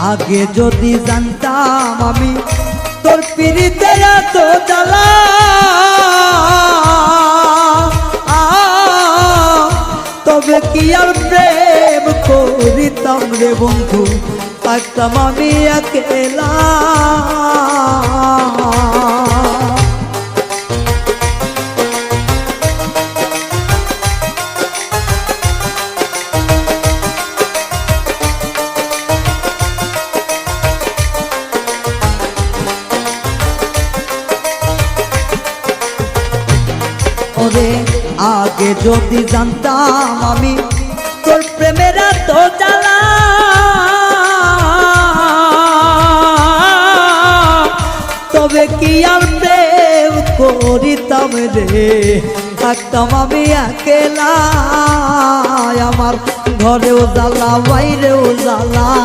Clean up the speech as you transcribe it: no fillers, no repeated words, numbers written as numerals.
আগে যদি জানতাম আমি তোর পিরিতে এত জ্বালা, তবে কি আর প্রেম করিতাম রে বন্ধু, থাকতাম আমি একলা। আগে যদি জানতাম আমি তোর প্রেমের এত জ্বালা, তবে কি আর প্রেম করিতাম রে, থাকতাম আমি একলা। আমার ঘরেও জ্বালা বাইরেও জ্বালা।